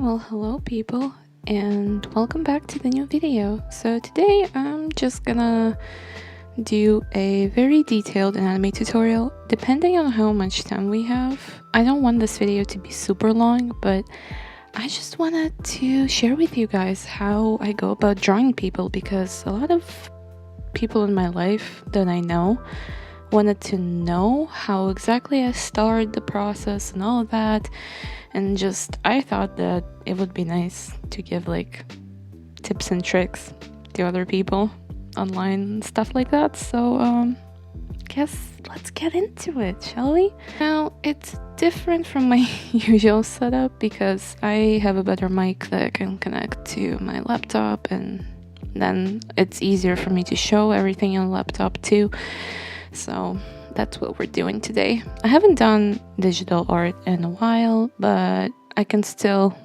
Well, hello people, and welcome back to the new video. So today I'm just gonna do a very detailed anatomy tutorial depending on how much time we have. I don't want this video to be super long, but I just wanted to share with you guys how I go about drawing people, because a lot of people in my life that I know wanted to know how exactly I start the process and all of that. And just I thought that it would be nice to give like tips and tricks to other people online and stuff like that. So guess let's get into it, shall we? Now it's different from my usual setup because I have a better mic that I can connect to my laptop, and then it's easier for me to show everything on the laptop too. So that's what we're doing today. I haven't done digital art in a while, but I can still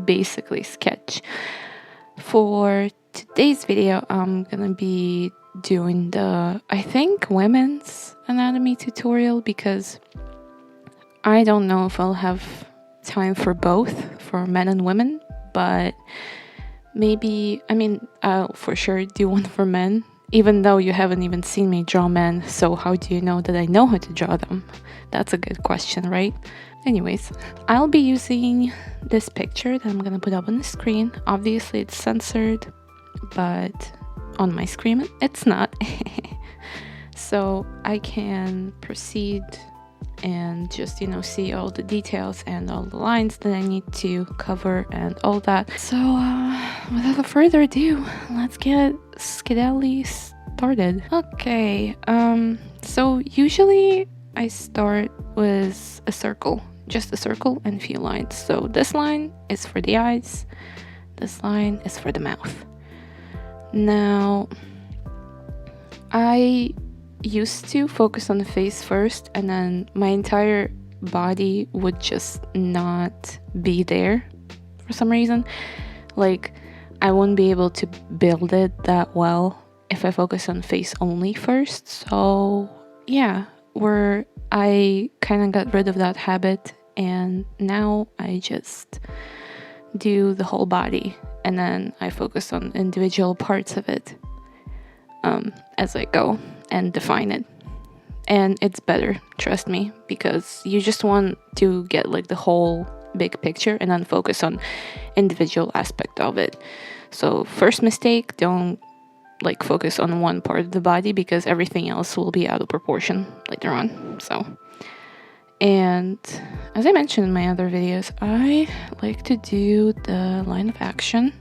basically sketch. For today's video, I'm gonna be doing the, I think, women's anatomy tutorial, because I don't know if I'll have time for both, for men and women, but maybe, I'll for sure do one for men. Even though you haven't even seen me draw men, so how do you know that I know how to draw them? That's a good question, right? Anyways, I'll be using this picture that I'm gonna put up on the screen. Obviously it's censored, but on my screen it's not. So I can proceed and just, see all the details and all the lines that I need to cover and all that. So without further ado, let's get skedaddly started. Okay, so usually I start with a circle, just a circle and a few lines. So this line is for the eyes, this line is for the mouth. Now I used to focus on the face first, and then my entire body would just not be there for some reason. Like, I wouldn't be able to build it that well if I focus on face only first. So yeah, I kind of got rid of that habit, and now I just do the whole body, and then I focus on individual parts of it as I go and define it. And it's better, trust me, because you just want to get the whole big picture and then focus on individual aspect of it. So first mistake, don't focus on one part of the body, because everything else will be out of proportion later on. So, and as I mentioned in my other videos, I like to do the line of action,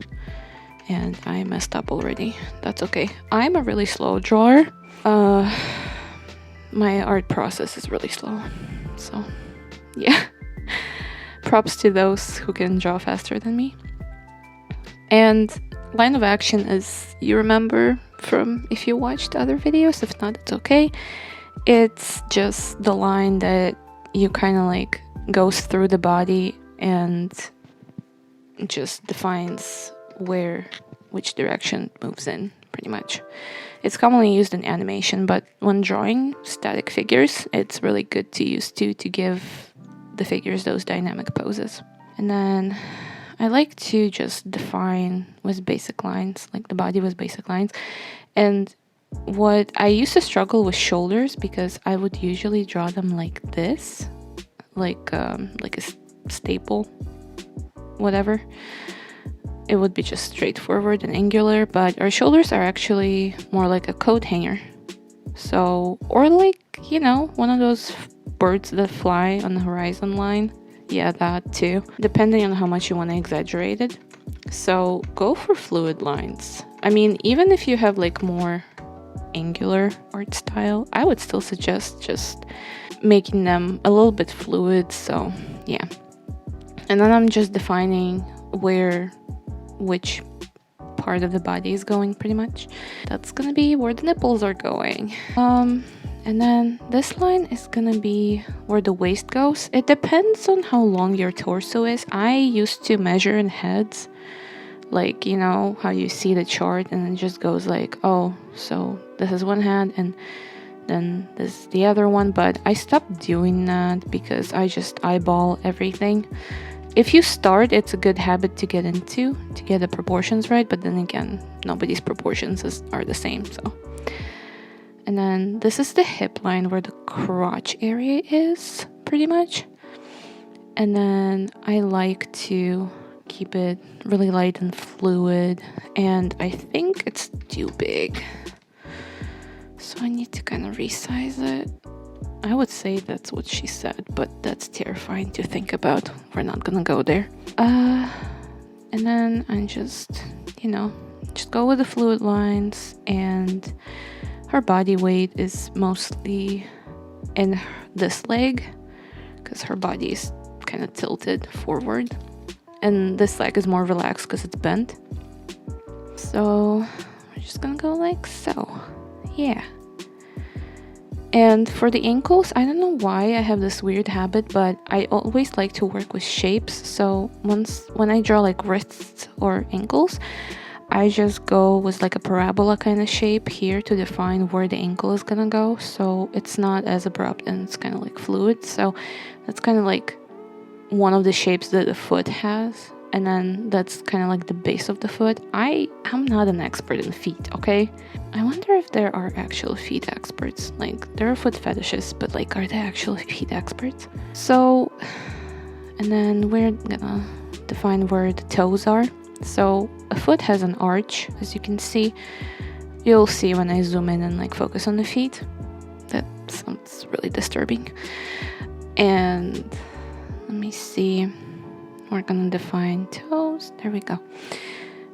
and I messed up already. That's okay. I'm a really slow drawer. My art process is really slow. So, yeah. Props to those who can draw faster than me. And line of action is, you remember from if you watched other videos. If not, it's okay. It's just the line that you kind of goes through the body and just defines which direction it moves in, pretty much. It's commonly used in animation, but when drawing static figures, it's really good to use too, to give the figures those dynamic poses. And then I like to just define with basic lines, the body with basic lines. And what I used to struggle with shoulders, because I would usually draw them like this, like a staple, whatever. It would be just straightforward and angular, but our shoulders are actually more like a coat hanger. So, or one of those birds that fly on the horizon line. Yeah, that too, depending on how much you want to exaggerate it. So go for fluid lines. Even if you have more angular art style, I would still suggest just making them a little bit fluid. So yeah, and then I'm just defining which part of the body is going, pretty much. That's gonna be where the nipples are going. And then this line is gonna be where the waist goes. It depends on how long your torso is. I used to measure in heads, how you see the chart, and it just goes oh, so this is one head and then this is the other one. But I stopped doing that because I just eyeball everything. if you start, it's a good habit to get into to get the proportions right, but then again, nobody's proportions are the same. So, and then this is the hip line where the crotch area is, pretty much. And then I like to keep it really light and fluid, and I think it's too big, so I need to kind of resize it. I would say that's what she said, but that's terrifying to think about. We're not gonna go there. And then I just go with the fluid lines, and her body weight is mostly in this leg because her body is kind of tilted forward, and this leg is more relaxed because it's bent. So we're just gonna go like so. Yeah. And for the ankles, I don't know why I have this weird habit, but I always like to work with shapes. So when I draw like wrists or ankles, I just go with like a parabola kind of shape here to define where the ankle is gonna go. So it's not as abrupt and it's kind of like fluid. So that's kind of like one of the shapes that the foot has. And then that's kind of like the base of the foot. I'm not an expert in feet, okay? I wonder if there are actual feet experts. Like, there are foot fetishists, but like, are they actual feet experts? So, and then we're gonna define where the toes are. So a foot has an arch, as you can see. You'll see when I zoom in and like focus on the feet. That sounds really disturbing. And let me see. We're gonna define toes. There we go.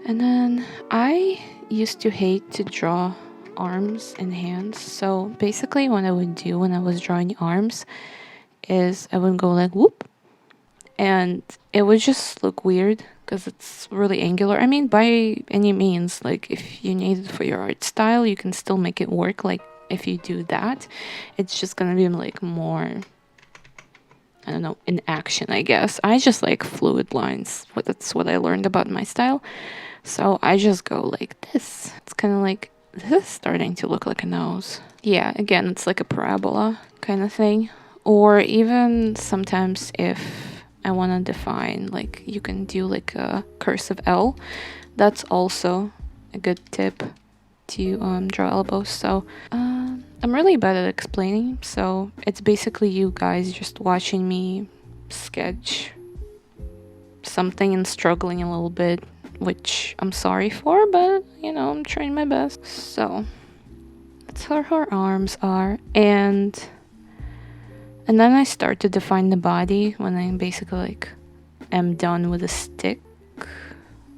And then I used to hate to draw arms and hands. So basically what I would do when I was drawing arms is I would go like whoop, and it would just look weird because it's really angular. I mean, by any means, like if you need it for your art style, you can still make it work. Like if you do that, it's just gonna be like more, I don't know, in action, I guess. I just like fluid lines. That's what I learned about my style. So I just go like this. It's kind of like, this is starting to look like a nose. Yeah, again, it's like a parabola kind of thing. Or even sometimes if I want to define, like you can do like a cursive L. That's also a good tip to draw elbows. So I'm really bad at explaining, so it's basically you guys just watching me sketch something and struggling a little bit, which I'm sorry for, but I'm trying my best. So that's how her arms are, and then I start to define the body when I basically like am done with the stick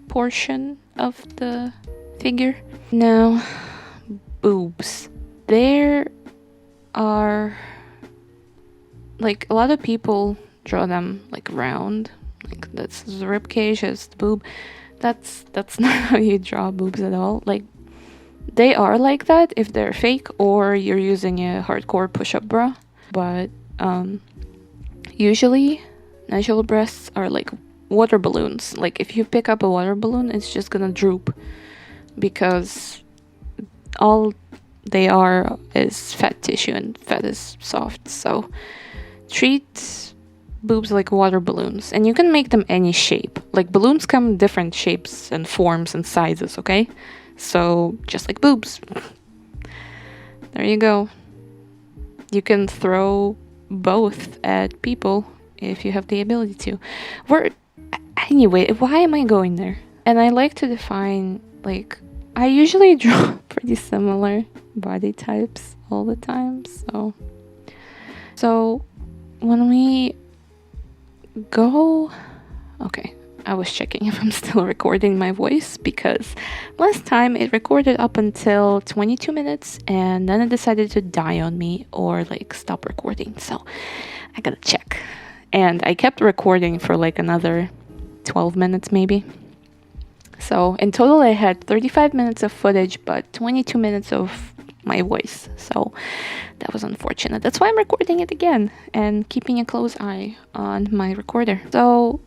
portion of the figure. Now, boobs. There are, like, a lot of people draw them like round, like that's the rib cage, that's the boob. That's not how you draw boobs at all. Like, they are like that if they're fake or you're using a hardcore push-up bra, but usually natural breasts are like water balloons. Like if you pick up a water balloon, it's just gonna droop because all they are is fat tissue, and fat is soft. So treat boobs like water balloons, and you can make them any shape. Like balloons come in different shapes and forms and sizes, okay? So just like boobs. There you go. You can throw both at people if you have the ability to. Anyway, why am I going there? And I like to define, like, I usually draw pretty similar body types all the time. So when we go, okay, I was checking if I'm still recording my voice, because last time it recorded up until 22 minutes and then it decided to die on me or like stop recording. So I gotta check. And I kept recording for like another 12 minutes maybe. So in total I had 35 minutes of footage, but 22 minutes of my voice. So that was unfortunate. That's why I'm recording it again and keeping a close eye on my recorder. So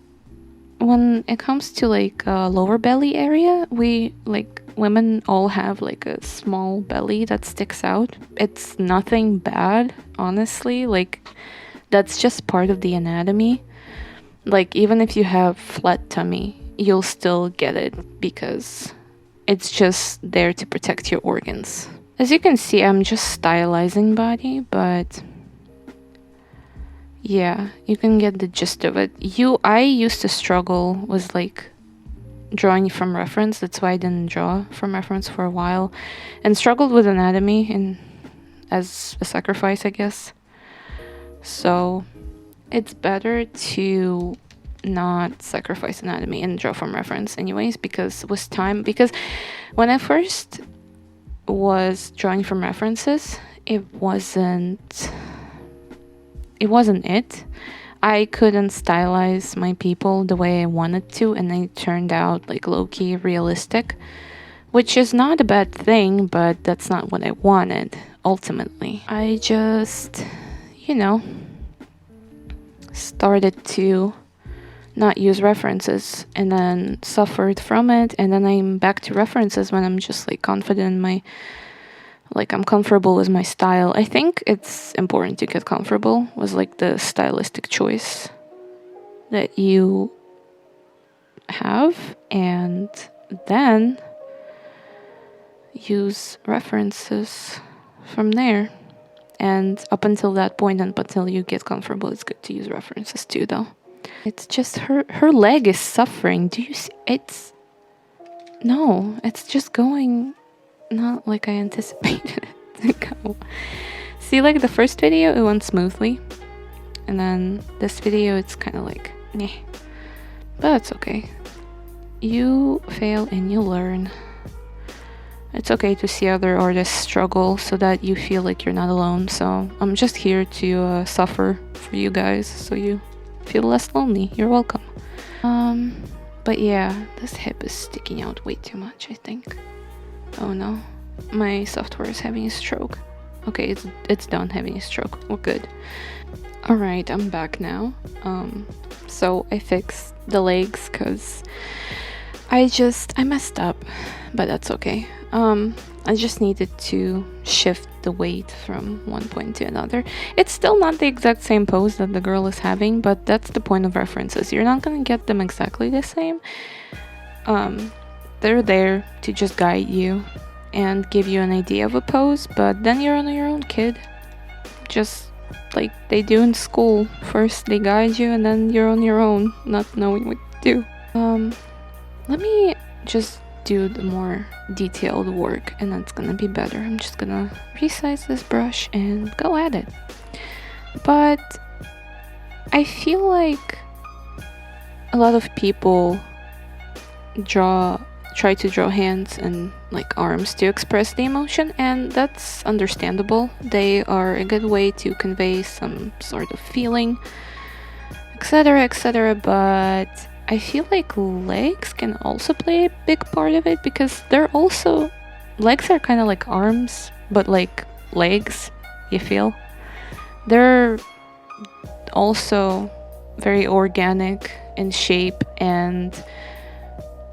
when it comes to like lower belly area, we like women all have like a small belly that sticks out. It's nothing bad, honestly. Like that's just part of the anatomy. Like, even if you have flat tummy, you'll still get it because it's just there to protect your organs. As you can see, I'm just stylizing body, but yeah, you can get the gist of it. I used to struggle with like drawing from reference. That's why I didn't draw from reference for a while, and struggled with anatomy and as a sacrifice, I guess. So it's better to not sacrifice anatomy and draw from reference anyways, because with time, because when I first was drawing from references, it wasn't it. I couldn't stylize my people the way I wanted to, and they turned out like low-key realistic, which is not a bad thing, but that's not what I wanted ultimately. I just, started to not use references and then suffered from it, and then I'm back to references when I'm just like confident in my, like I'm comfortable with my style. I think it's important to get comfortable with like the stylistic choice that you have, and then use references from there. And up until that point, and until you get comfortable, it's good to use references too, though. It's just her leg is suffering. Do you see? It's just going not like I anticipated it to go. See, like the first video, it went smoothly, and then this video, it's kind of like meh. But that's okay. You fail and you learn. It's okay to see other artists struggle so that you feel like you're not alone. So I'm just here to suffer for you guys so you feel less lonely. You're welcome. But yeah, this hip is sticking out way too much, I think. Oh no, my software is having a stroke. Okay, it's done having a stroke. We're good. Alright, I'm back now. So I fixed the legs because I messed up, but that's okay. I just needed to shift the weight from one point to another. It's still not the exact same pose that the girl is having, but that's the point of references. You're not gonna get them exactly the same. They're there to just guide you and give you an idea of a pose, but then you're on your own, kid. Just like they do in school. First they guide you and then you're on your own, not knowing what to do. Let me just do the more detailed work, and that's gonna be better. I'm just gonna resize this brush and go at it. But I feel like a lot of people try to draw hands and like arms to express the emotion, and that's understandable. They are a good way to convey some sort of feeling, etc., but I feel like legs can also play a big part of it, because legs are kind of like arms, but like legs, you feel? They're also very organic in shape, and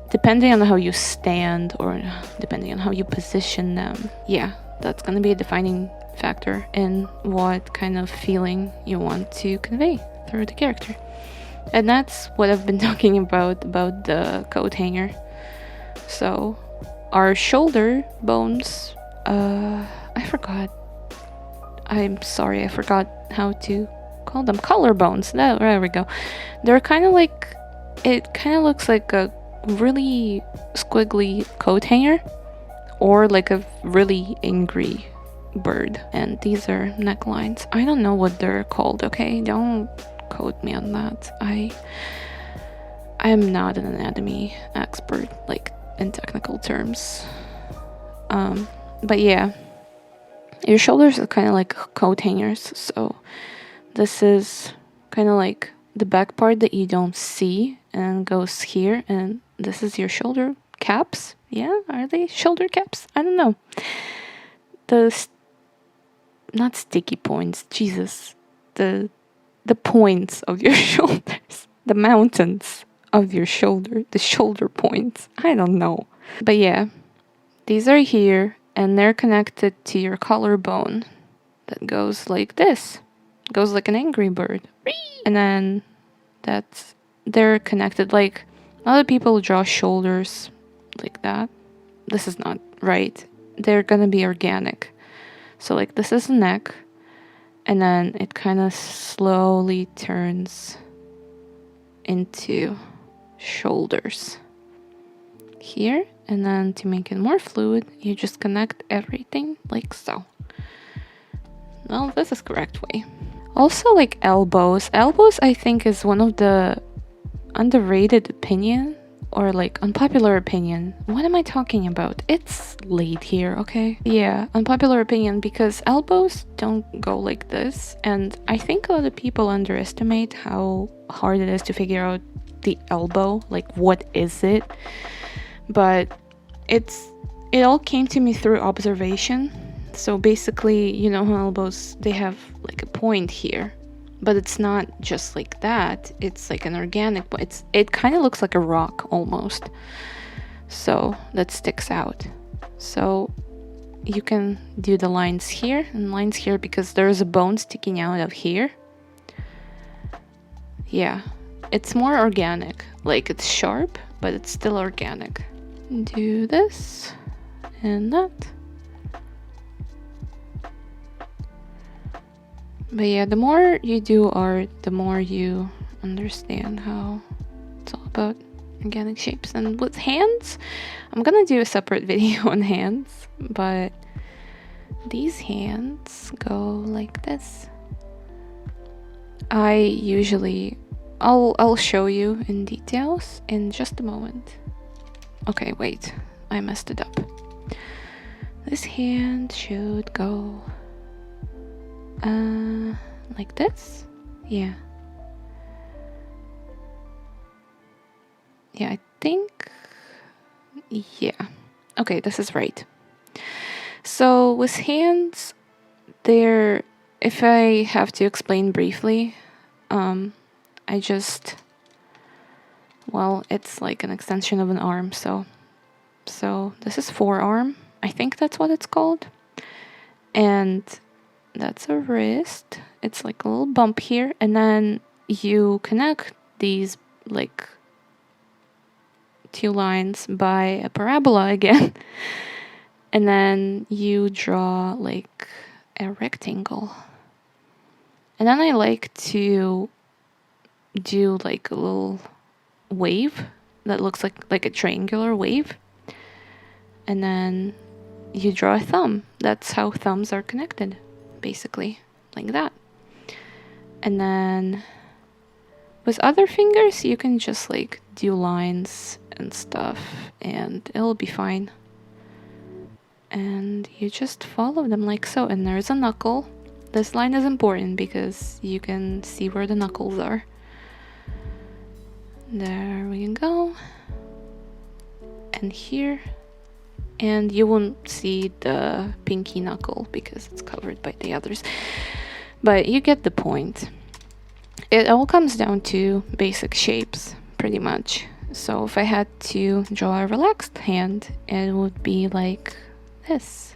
depending on how you stand or depending on how you position them, yeah, that's gonna be a defining factor in what kind of feeling you want to convey through the character. And that's what I've been talking about the coat hanger. So our shoulder bones, I forgot. I'm sorry, I forgot how to call them. Collarbones. There we go. They're kind of like, it kind of looks like a really squiggly coat hanger, or like a really angry bird. And these are necklines. I don't know what they're called, okay? Don't quote me on that. I'm not an anatomy expert, like in technical terms. But yeah, your shoulders are kind of like coat hangers. So this is kind of like the back part that you don't see and goes here, and this is your shoulder caps. Yeah, are they shoulder caps? I don't know. Not sticky points, Jesus. The points of your shoulders, the mountains of your shoulder, the shoulder points. I don't know. But yeah, these are here, and they're connected to your collarbone that goes like this. Goes like an angry bird. And then that's they're connected. Like, other people draw shoulders like that. This is not right. They're gonna be organic. So like this is the neck, and then it kind of slowly turns into shoulders here. And then to make it more fluid, you just connect everything like so. Well, this is correct way. Also, like elbows. Elbows, I think, is one of the underrated opinion, or like unpopular opinion. What am I talking about? It's late here, okay? Yeah, unpopular opinion, because elbows don't go like this, and I think a lot of people underestimate how hard it is to figure out the elbow, like what is it? But it all came to me through observation. So basically, you know how elbows, they have like a point here, but it's not just like that. It's like an organic, but it kind of looks like a rock almost. So that sticks out. So you can do the lines here and lines here because there's a bone sticking out of here. Yeah, it's more organic. Like it's sharp, but it's still organic. Do this and that. But yeah, the more you do art, the more you understand how it's all about organic shapes. And with hands, I'm gonna do a separate video on hands, but these hands go like this. I'll show you in details in just a moment. Okay, wait, I messed it up. This hand should go like this. Yeah, I think, yeah, okay, this is right. So with hands, if I have to explain briefly, it's like an extension of an arm. So this is forearm, I think that's what it's called, and that's a wrist. It's like a little bump here, and then you connect these like two lines by a parabola again, and then you draw like a rectangle. And then I like to do like a little wave that looks like a triangular wave, and then you draw a thumb. That's how thumbs are connected, basically, like that. And then with other fingers you can just like do lines and stuff and it'll be fine, and you just follow them like so. And there's a knuckle. This line is important because you can see where the knuckles are. There we go. And here, and you won't see the pinky knuckle because it's covered by the others, but you get the point. It all comes down to basic shapes, pretty much. So if I had to draw a relaxed hand, it would be like this.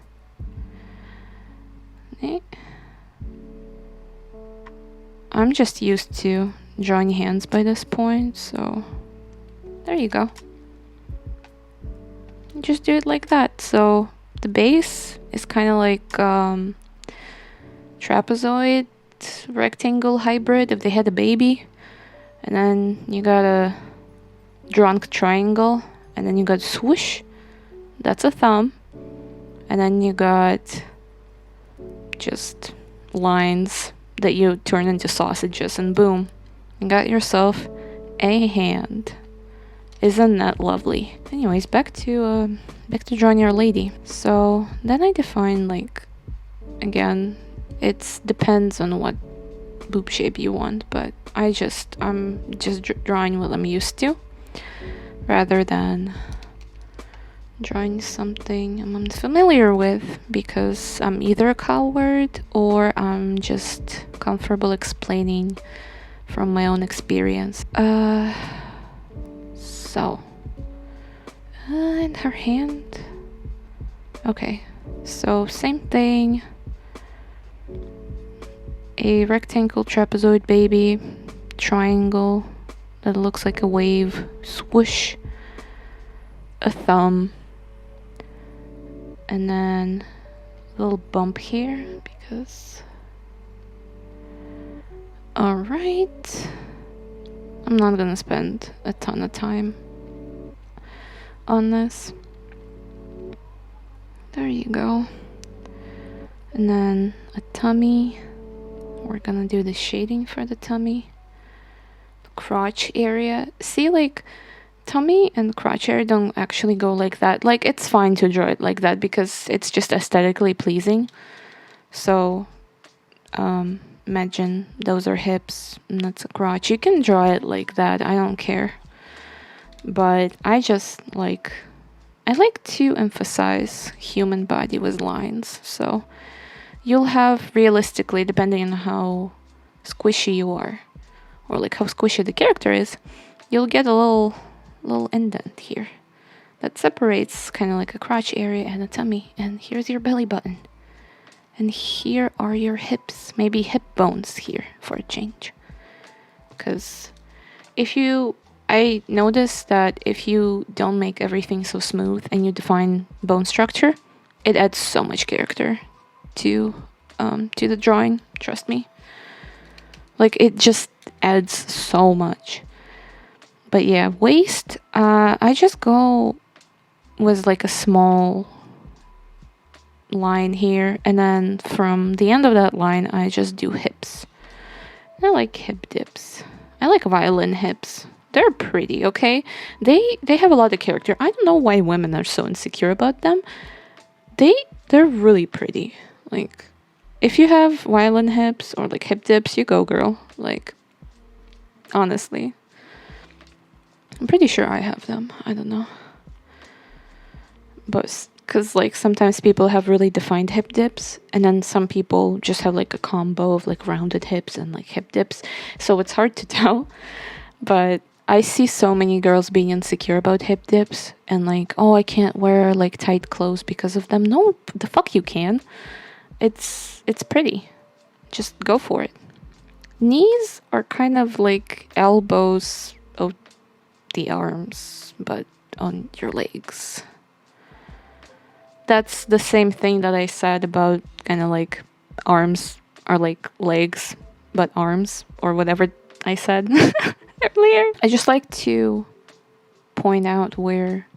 Okay. I'm just used to drawing hands by this point, so there you go. Just do it like that. So the base is kind of like trapezoid rectangle hybrid if they had a baby, and then you got a drunk triangle, and then you got swoosh, that's a thumb, and then you got just lines that you turn into sausages, and boom, you got yourself a hand. Isn't that lovely? Anyways, back to drawing your lady. So then I define, like, again, it depends on what boob shape you want, but I'm just drawing what I'm used to rather than drawing something I'm unfamiliar with, because I'm either a coward or I'm just comfortable explaining from my own experience. And her hand. Okay, so same thing. A rectangle, trapezoid baby, triangle, that looks like a wave, swoosh, a thumb, and then a little bump here because... Alright. I'm not gonna spend a ton of time on this. There you go. And then a tummy. We're gonna do the shading for the tummy. The crotch area. See, like, tummy and crotch area don't actually go like that. Like, it's fine to draw it like that because it's just aesthetically pleasing. So, imagine those are hips and that's a crotch. You can draw it like that. I don't care. But I like to emphasize human body with lines. So you'll have, realistically, depending on how squishy you are, or like how squishy the character is, you'll get a little indent here that separates kind of like a crotch area and a tummy. And here's your belly button. And here are your hips, maybe hip bones here for a change. Because I noticed that if you don't make everything so smooth and you define bone structure, it adds so much character to the drawing, trust me. Like, it just adds so much. But yeah, waist, I just go with like a small line here, and then from the end of that line I just do hips. I like hip dips. I like violin hips. They're pretty, okay? They have a lot of character. I don't know why women are so insecure about them. They're really pretty. Like, if you have violin hips or like hip dips, you go, girl. Like, honestly. I'm pretty sure I have them. I don't know. But because like sometimes people have really defined hip dips, and then some people just have like a combo of like rounded hips and like hip dips. So it's hard to tell. But I see so many girls being insecure about hip dips and like, oh, I can't wear like tight clothes because of them. No, the fuck you can. It's pretty. Just go for it. Knees are kind of like elbows of the arms, but on your legs. That's the same thing that I said about kind of like arms are like legs, but arms, or whatever I said earlier. I just like to point out where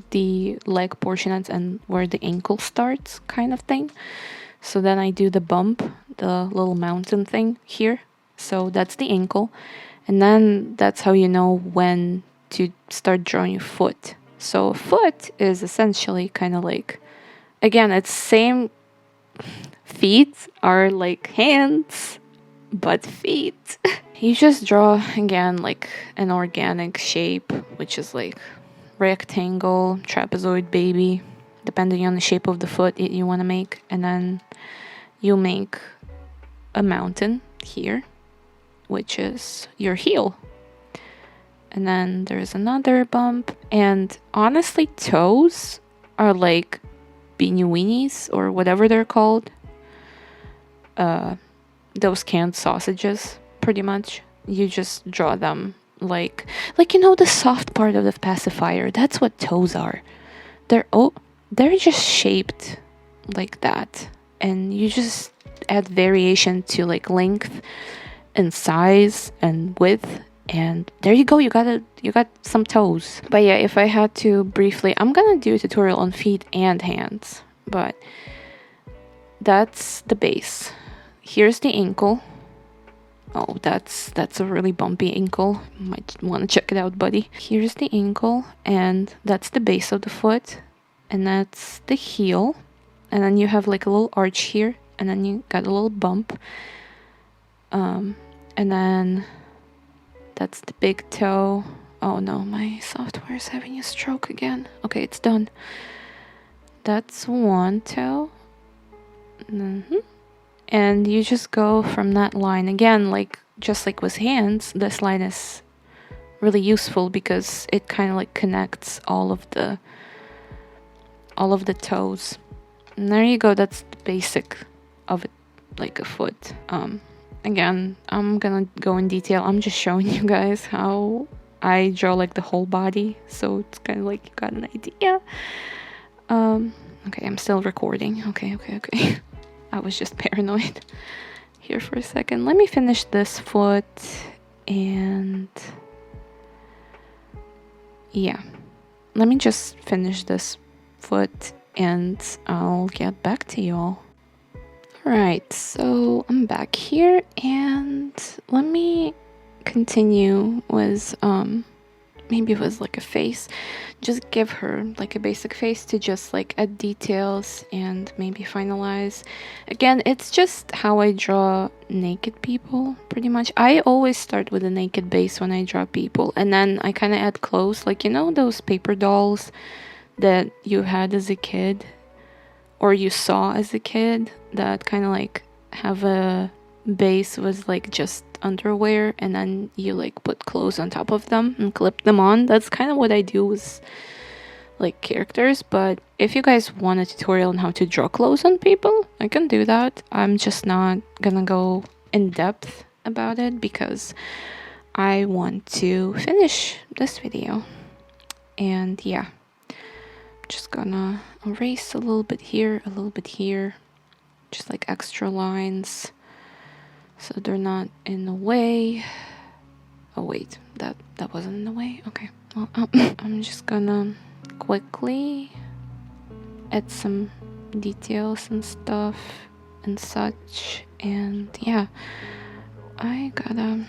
the leg portion ends and where the ankle starts, kind of thing. So then I do the bump, the little mountain thing here. So that's the ankle. And then that's how you know when to start drawing your foot. So foot is essentially kind of like, again, it's same. Feet are like hands, but feet. You just draw, again, like an organic shape, which is like rectangle, trapezoid, baby, depending on the shape of the foot you want to make. And then you make a mountain here, which is your heel. And then there's another bump. And honestly, toes are like beanie weenies or whatever they're called. Those canned sausages, pretty much. You just draw them like you know, the soft part of the pacifier. That's what toes are. They're just shaped like that, and you just add variation to like length and size and width, and there you go. You got some toes. But yeah, if I had to briefly, I'm gonna do a tutorial on feet and hands, but that's the base. Here's the ankle. Oh, that's a really bumpy ankle. Might want to check it out, buddy. Here's the ankle, and that's the base of the foot, and that's the heel. And then you have like a little arch here, and then you got a little bump. And then that's the big toe. Oh no, my software is having a stroke again. Okay, it's done. That's one toe. And you just go from that line again, like just like with hands. This line is really useful because it kind of like connects all of the toes. And there you go. That's the basic of it, like a foot. again, I'm gonna go in detail. I'm just showing you guys how I draw like the whole body, so it's kind of like you got an idea. Okay, I'm still recording. Okay. I was just paranoid here for a second. Let me finish this foot, and yeah, let me just finish this foot and I'll get back to y'all. Alright, so I'm back here, and let me continue with maybe it was like a face. Just give her like a basic face to just like add details and maybe finalize. Again, it's just how I draw naked people, pretty much. I always start with a naked base when I draw people, and then I kind of add clothes, like, you know, those paper dolls that you had as a kid or you saw as a kid that kind of like have a base with like just underwear, and then you like put clothes on top of them and clip them on. That's kind of what I do with like characters. But if you guys want a tutorial on how to draw clothes on people, I can do that. I'm just not gonna go in depth about it because I want to finish this video. And yeah, just gonna erase a little bit here, a little bit here, just like extra lines so they're not in the way. Oh wait, that wasn't in the way. Okay, well, I'm just gonna quickly add some details and stuff and such. And yeah, I gotta,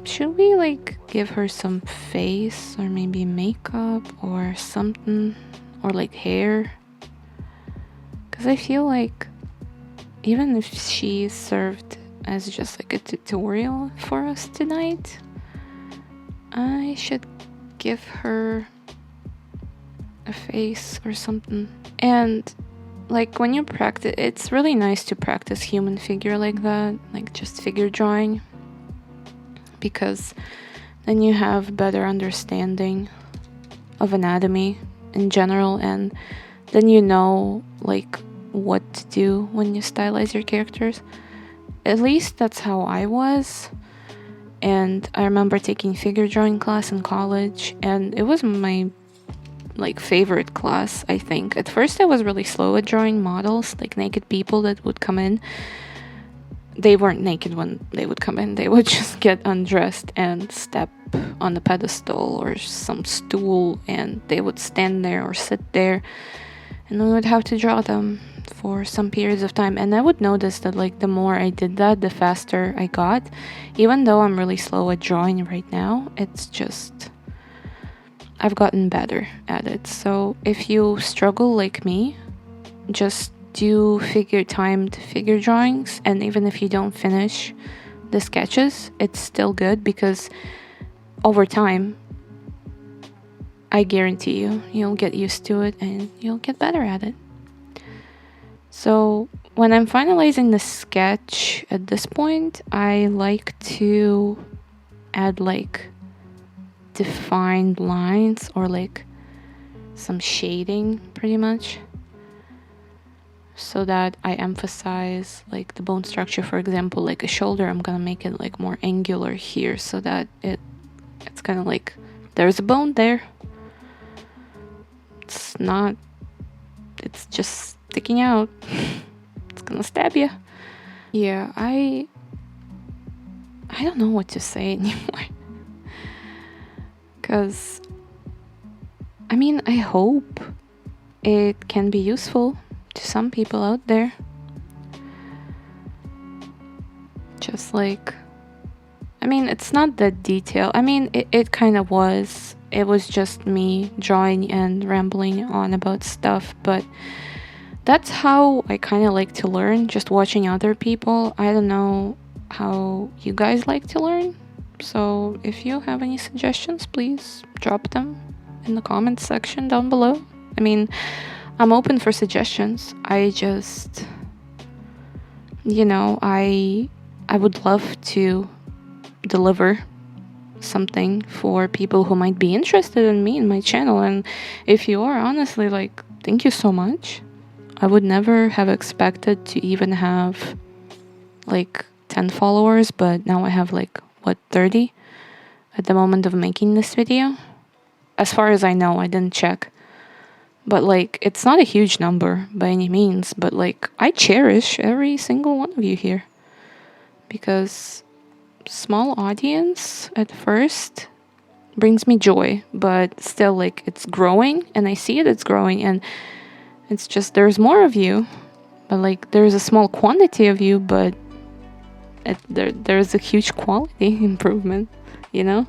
should we like give her some face or maybe makeup or something, or like hair? Because I feel like even if she served as just like a tutorial for us tonight, I should give her a face or something. And like when you practice, it's really nice to practice human figure like that, like just figure drawing, because then you have better understanding of anatomy in general, and then you know like what to do when you stylize your characters. At least that's how I was. And I remember taking figure drawing class in college, and it was my like favorite class, I think. At first I was really slow at drawing models, like naked people that would come in. They weren't naked when they would come in. They would just get undressed and step on the pedestal or some stool, and they would stand there or sit there, and we would have to draw them for some periods of time. And I would notice that like the more I did that, the faster I got. Even though I'm really slow at drawing right now, it's just I've gotten better at it. So if you struggle like me, just do timed figure drawings, and even if you don't finish the sketches, it's still good, because over time I guarantee you'll get used to it and you'll get better at it. So when I'm finalizing the sketch at this point, I like to add like defined lines or like some shading, pretty much, so that I emphasize like the bone structure. For example, like a shoulder, I'm gonna make it like more angular here, so that it's kind of like there's a bone there. It's just sticking out. It's gonna stab you. Yeah, I don't know what to say anymore. Because I mean, I hope it can be useful to some people out there. Just like, I mean, it's not that detailed. I mean, it kind of was. It was just me drawing and rambling on about stuff, but that's how I kind of like to learn, just watching other people. I don't know how you guys like to learn. So if you have any suggestions, please drop them in the comments section down below. I mean, I'm open for suggestions. I just, I would love to deliver something for people who might be interested in me and my channel. And if you are, honestly, like, thank you so much. I would never have expected to even have like 10 followers, but now I have like, what, 30 at the moment of making this video. As far as I know, I didn't check. But like, it's not a huge number by any means, but like, I cherish every single one of you here. Because small audience at first brings me joy, but still, like, it's growing, and I see it's growing, and it's just, there's more of you, but like, there's a small quantity of you, but there's a huge quality improvement, you know?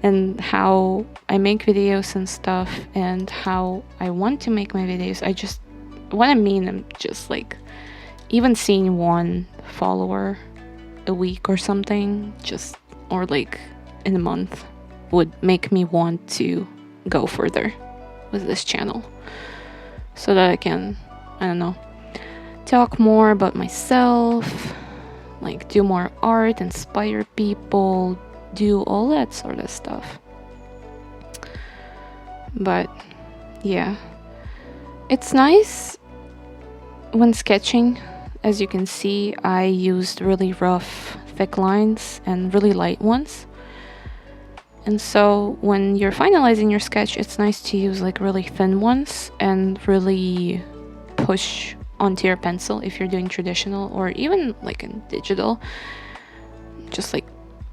And how I make videos and stuff, and how I want to make my videos. What I mean, I'm just like, even seeing 1 follower a week or something, or like in a month, would make me want to go further with this channel, so that I can, I don't know, talk more about myself, like do more art, inspire people, do all that sort of stuff. But yeah, it's nice when sketching. As you can see, I used really rough, thick lines and really light ones. And so when you're finalizing your sketch, it's nice to use like really thin ones and really push onto your pencil if you're doing traditional, or even like in digital. Just like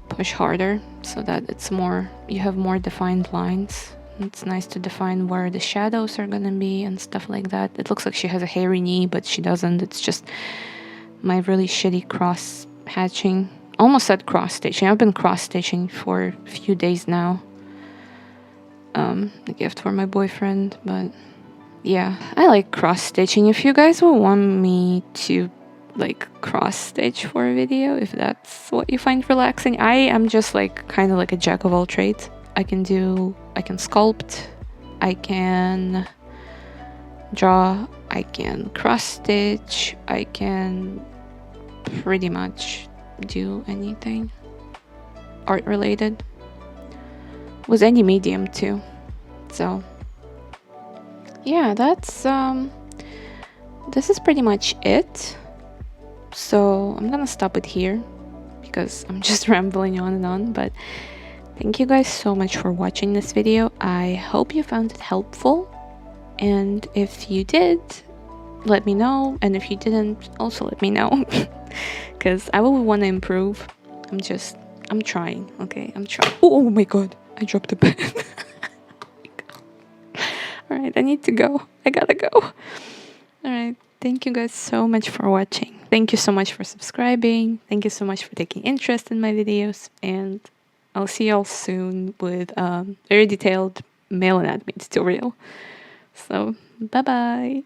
push harder so that it's more, you have more defined lines. It's nice to define where the shadows are gonna be and stuff like that. It looks like she has a hairy knee, but she doesn't. It's just my really shitty cross hatching. Almost said cross stitching. I've been cross stitching for a few days now. A gift for my boyfriend, but yeah, I like cross stitching. If you guys will want me to like cross stitch for a video, if that's what you find relaxing, I am just like kind of like a jack of all trades. I can sculpt, I can draw, I can cross stitch, I can pretty much do anything art related with any medium too. So yeah, that's this is pretty much it. So I'm gonna stop it here because I'm just rambling on and on, but thank you guys so much for watching this video. I hope you found it helpful, and if you did, let me know, and if you didn't, also let me know, because I will want to improve. I'm trying, okay? I'm trying. Oh my god, I dropped the pen. Alright, I need to go. I gotta go. Alright, thank you guys so much for watching. Thank you so much for subscribing. Thank you so much for taking interest in my videos, and I'll see y'all soon with a very detailed male anatomy tutorial. So, bye-bye.